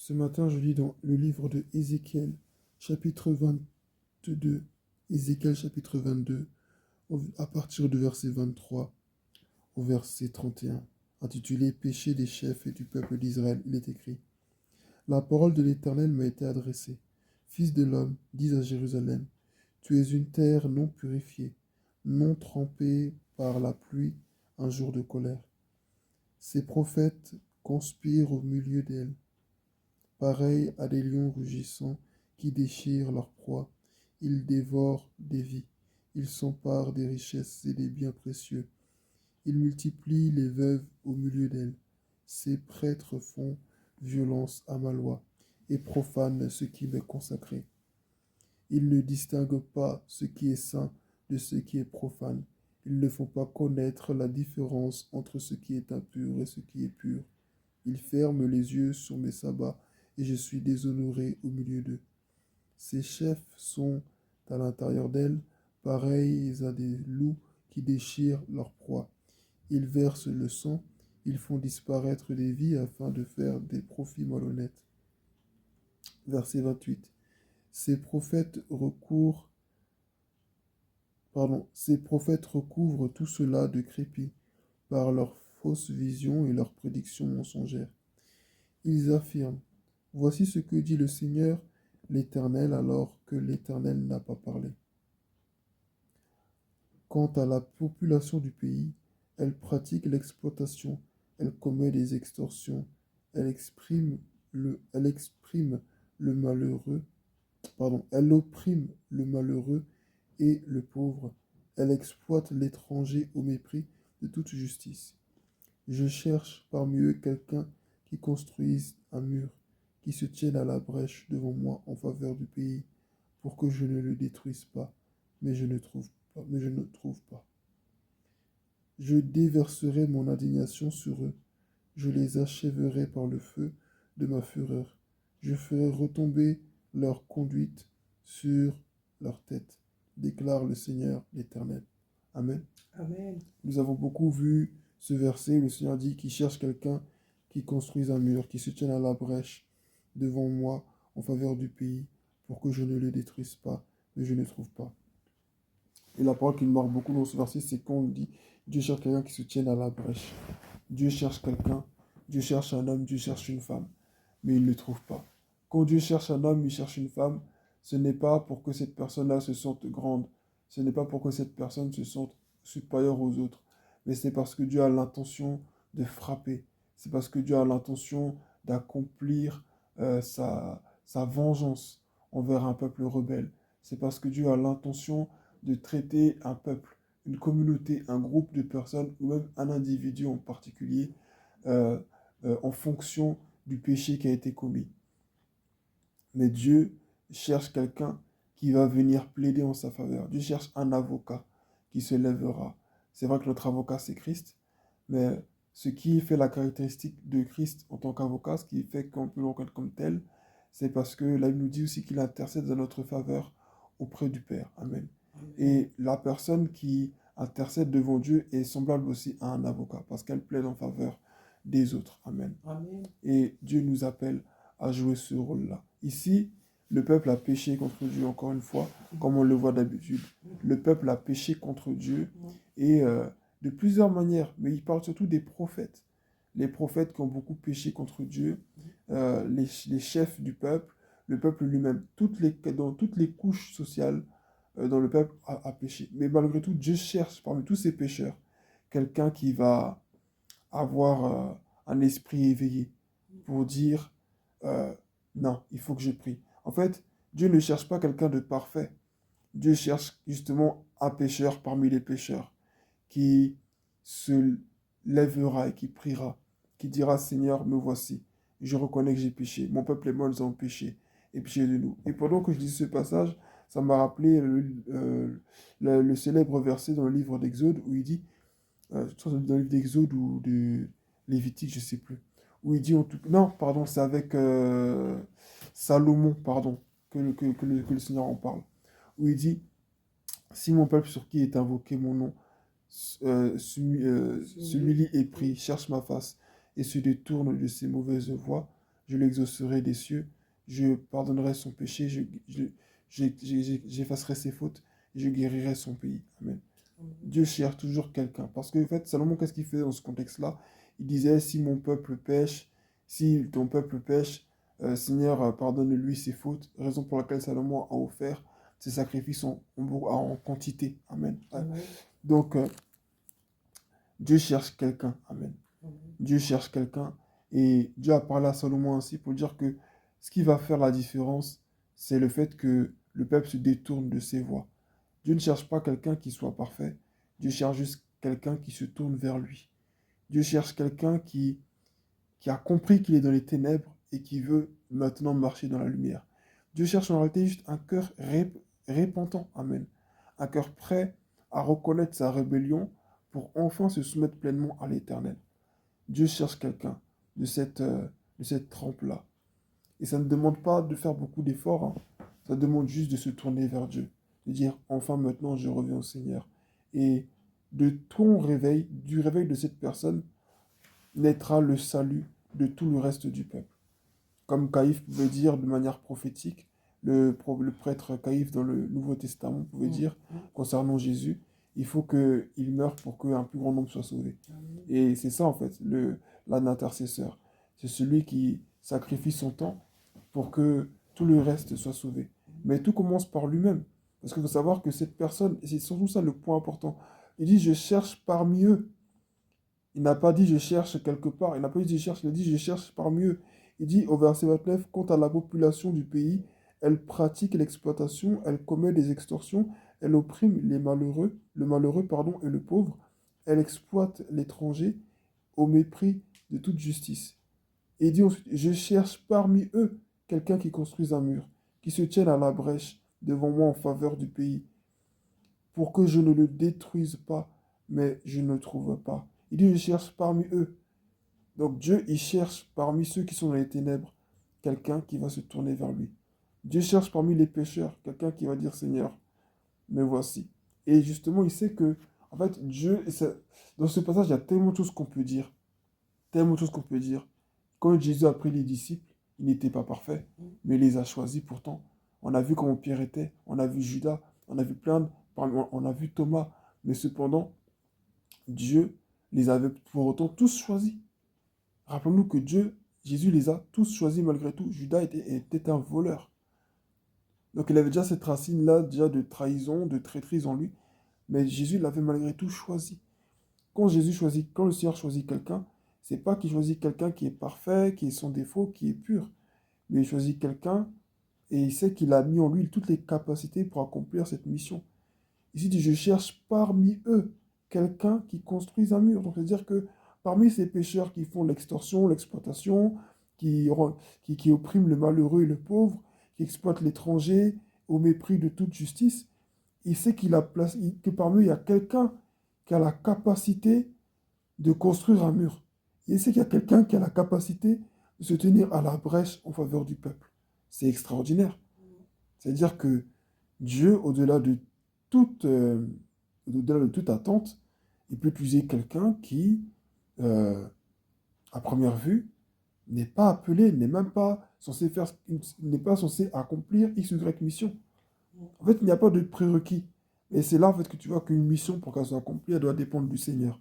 Ce matin, je lis dans le livre de Ézéchiel, chapitre 22, Ézéchiel chapitre 22, à partir du verset 23 au verset 31, intitulé Péché des chefs et du peuple d'Israël. Il est écrit: La parole de l'Éternel m'a été adressée. Fils de l'homme, dis à Jérusalem, tu es une terre non purifiée, non trempée par la pluie un jour de colère. Ces prophètes conspirent au milieu d'elle, pareils à des lions rugissants qui déchirent leur proie. Ils dévorent des vies, ils s'emparent des richesses et des biens précieux. Ils multiplient les veuves au milieu d'elles. Ces prêtres font violence à ma loi et profanent ce qui m'est consacré. Ils ne distinguent pas ce qui est saint de ce qui est profane. Ils ne font pas connaître la différence entre ce qui est impur et ce qui est pur. Ils ferment les yeux sur mes sabbats et je suis déshonoré au milieu d'eux. Ces chefs sont à l'intérieur d'elles, pareils à des loups qui déchirent leur proie. Ils versent le sang, ils font disparaître des vies afin de faire des profits malhonnêtes. Verset 28. Ces prophètes recouvrent tout cela de crépi par leurs fausses visions et leurs prédictions mensongères. Ils affirment: Voici ce que dit le Seigneur l'Éternel, alors que l'Éternel n'a pas parlé. Quant à la population du pays, elle pratique l'exploitation, elle commet des extorsions, elle opprime le malheureux et le pauvre, elle exploite l'étranger au mépris de toute justice. Je cherche parmi eux quelqu'un qui construise un mur, qui se tienne à la brèche devant moi en faveur du pays, pour que je ne le détruise pas, mais je ne trouve pas. Je déverserai mon indignation sur eux, je les achèverai par le feu de ma fureur. Je ferai retomber leur conduite sur leur tête, déclare le Seigneur l'Éternel. Amen. Amen. Nous avons beaucoup vu ce verset où le Seigneur dit qu'il cherche quelqu'un qui construise un mur, qui se tienne à la brèche devant moi en faveur du pays, pour que je ne le détruise pas, mais je ne trouve pas. Et la parole qui me marque beaucoup dans ce verset, c'est quand on dit Dieu cherche quelqu'un qui se tienne à la brèche. Dieu cherche quelqu'un, Dieu cherche un homme, Dieu cherche une femme, mais il ne le trouve pas. Quand Dieu cherche un homme, il cherche une femme, ce n'est pas pour que cette personne-là se sente grande, ce n'est pas pour que cette personne se sente supérieure aux autres, mais c'est parce que Dieu a l'intention de frapper, c'est parce que Dieu a l'intention d'accomplir sa vengeance envers un peuple rebelle. C'est parce que Dieu a l'intention de traiter un peuple, une communauté, un groupe de personnes ou même un individu en particulier euh, en fonction du péché qui a été commis. Mais Dieu cherche quelqu'un qui va venir plaider en sa faveur. Dieu cherche un avocat qui se lèvera. C'est vrai que notre avocat, c'est Christ, mais ce qui fait la caractéristique de Christ en tant qu'avocat, ce qui fait qu'on peut le reconnaître comme tel, c'est parce que là, il nous dit aussi qu'il intercède en notre faveur auprès du Père. Amen. Et la personne qui intercède devant Dieu est semblable aussi à un avocat, parce qu'elle plaide en faveur des autres. Amen. Amen. Et Dieu nous appelle à jouer ce rôle-là. Ici, le peuple a péché contre Dieu, encore une fois, comme on le voit d'habitude. Le peuple a péché contre Dieu, et de plusieurs manières, mais il parle surtout des prophètes. Les prophètes qui ont beaucoup péché contre Dieu, les chefs du peuple, le peuple lui-même, dans toutes les couches sociales, dont le peuple a péché. Mais malgré tout, Dieu cherche parmi tous ces pécheurs quelqu'un qui va avoir un esprit éveillé pour dire non, il faut que je prie. En fait, Dieu ne cherche pas quelqu'un de parfait. Dieu cherche justement un pécheur parmi les pécheurs qui se lèvera et qui priera, qui dira: Seigneur, me voici, je reconnais que j'ai péché, mon peuple et moi nous avons péché, et péché de nous. Et pendant que je dis ce passage, ça m'a rappelé le célèbre verset dans le livre d'Exode où il dit, je pense dans le livre d'Exode ou de Lévitique, je ne sais plus, où il dit non, pardon, c'est avec Salomon, pardon, que le Seigneur en parle, où il dit: Si mon peuple sur qui est invoqué mon nom s'humilie et prie, cherche ma face et se détourne de ses mauvaises voies, je l'exaucerai des cieux, je pardonnerai son péché, j'effacerai ses fautes, et je guérirai son pays. Amen. Dieu cherche toujours quelqu'un. Parce que, en fait, Salomon, qu'est-ce qu'il fait dans ce contexte-là? Il disait, si mon peuple pêche, si ton peuple pêche, Seigneur, pardonne-lui ses fautes. Raison pour laquelle Salomon a offert ses sacrifices en quantité. Amen. Amen. Donc, Dieu cherche quelqu'un. Amen. Amen. Dieu cherche quelqu'un. Et Dieu a parlé à Salomon ainsi pour dire que ce qui va faire la différence, c'est le fait que le peuple se détourne de ses voies. Dieu ne cherche pas quelqu'un qui soit parfait. Dieu cherche juste quelqu'un qui se tourne vers lui. Dieu cherche quelqu'un qui a compris qu'il est dans les ténèbres et qui veut maintenant marcher dans la lumière. Dieu cherche en réalité juste un cœur repentant. Amen. Un cœur prêt à reconnaître sa rébellion pour enfin se soumettre pleinement à l'Éternel. Dieu cherche quelqu'un de cette trempe-là. Et ça ne demande pas de faire beaucoup d'efforts. Hein. Ça demande juste de se tourner vers Dieu. De dire, enfin maintenant, je reviens au Seigneur. Et de ton réveil, du réveil de cette personne, naîtra le salut de tout le reste du peuple. Comme Caïphe pouvait dire de manière prophétique, le prêtre Caïphe dans le Nouveau Testament pouvait dire concernant Jésus, il faut qu'il meure pour qu'un plus grand nombre soit sauvé. Et c'est ça en fait, l'âne intercesseur. C'est celui qui sacrifie son temps pour que tout le reste soit sauvé. Mais tout commence par lui-même. Parce qu'il faut savoir que cette personne, et c'est surtout ça le point important, il dit je cherche parmi eux. Il n'a pas dit je cherche quelque part, il n'a pas dit je cherche, il a dit je cherche parmi eux. Il dit au verset 29, quant à la population du pays, elle pratique l'exploitation, elle commet des extorsions, elle opprime le malheureux pardon, et le pauvre, elle exploite l'étranger au mépris de toute justice. Et il dit ensuite, je cherche parmi eux quelqu'un qui construise un mur, qui se tienne à la brèche devant moi en faveur du pays, pour que je ne le détruise pas, mais je ne le trouve pas. Il dit, je cherche parmi eux. Donc Dieu, il cherche parmi ceux qui sont dans les ténèbres, quelqu'un qui va se tourner vers lui. Dieu cherche parmi les pécheurs, quelqu'un qui va dire, Seigneur, me voici. Et justement, il sait que, en fait, Dieu, dans ce passage, il y a tellement de choses qu'on peut dire. Tellement de choses qu'on peut dire. Quand Jésus a pris les disciples, il n'était pas parfait, mais il les a choisis pourtant. On a vu comment Pierre était, on a vu Judas, on a vu on a vu Thomas, mais cependant, Dieu les avait pour autant tous choisis. Rappelons-nous que Jésus les a tous choisis malgré tout. Judas était un voleur. Donc il avait déjà cette racine-là, déjà de trahison, de traîtrise en lui, mais Jésus l'avait malgré tout choisi. Quand le Seigneur choisit quelqu'un, c'est pas qu'il choisit quelqu'un qui est parfait, qui est sans défaut, qui est pur, mais il choisit quelqu'un et il sait qu'il a mis en lui toutes les capacités pour accomplir cette mission. Ici, il dit, je cherche parmi eux quelqu'un qui construise un mur. Donc, c'est-à-dire que parmi ces pécheurs qui font l'extorsion, l'exploitation, qui oppriment le malheureux et le pauvre, qui exploitent l'étranger au mépris de toute justice, il sait que parmi eux, il y a quelqu'un qui a la capacité de construire un mur. Il sait qu'il y a quelqu'un qui a la capacité de se tenir à la brèche en faveur du peuple. C'est extraordinaire. C'est-à-dire que Dieu, toute, au-delà de toute attente, il peut utiliser quelqu'un qui, à première vue, n'est pas appelé, n'est même pas censé n'est pas censé accomplir X ou Y mission. En fait, il n'y a pas de prérequis. Et c'est là, en fait, que tu vois qu'une mission, pour qu'elle soit accomplie, elle doit dépendre du Seigneur.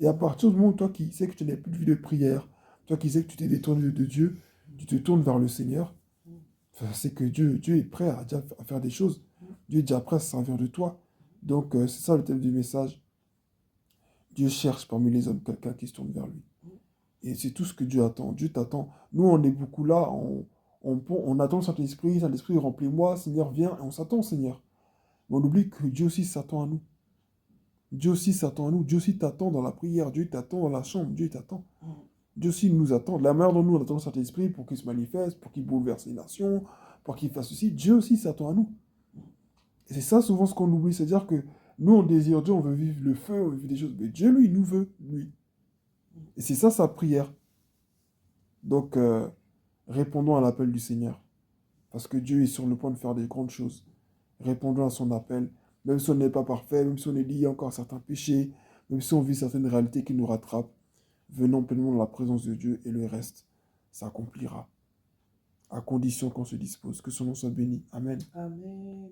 Et à partir du moment où toi qui sais que tu n'as plus de vie de prière, toi qui sais que tu t'es détourné de Dieu, tu te tournes vers le Seigneur, c'est que Dieu est prêt à faire des choses. Dieu est déjà prêt à se servir de toi. Donc, c'est ça le thème du message. Dieu cherche parmi les hommes quelqu'un qui se tourne vers lui. Et c'est tout ce que Dieu attend. Dieu t'attend. Nous, on est beaucoup là, on attend le Saint-Esprit, Saint-Esprit remplis-moi, Seigneur, viens, et on s'attend au Seigneur. Mais on oublie que Dieu aussi s'attend à nous. Dieu aussi s'attend à nous. Dieu aussi t'attend dans la prière. Dieu t'attend dans la chambre. Dieu t'attend. Dieu aussi nous attend. De la manière dont nous, on attend le Saint-Esprit pour qu'il se manifeste, pour qu'il bouleverse les nations, pour qu'il fasse ceci. Dieu aussi s'attend à nous. Et c'est ça souvent ce qu'on oublie. C'est-à-dire que nous, on désire Dieu, on veut vivre le feu, on veut vivre des choses. Mais Dieu, lui, il nous veut, lui. Et c'est ça sa prière. Donc, répondons à l'appel du Seigneur. Parce que Dieu est sur le point de faire des grandes choses. Répondons à son appel. Même si on n'est pas parfait, même si on est lié encore à certains péchés, même si on vit certaines réalités qui nous rattrapent, venons pleinement dans la présence de Dieu et le reste s'accomplira. à condition qu'on se dispose. Que son nom soit béni. Amen. Amen.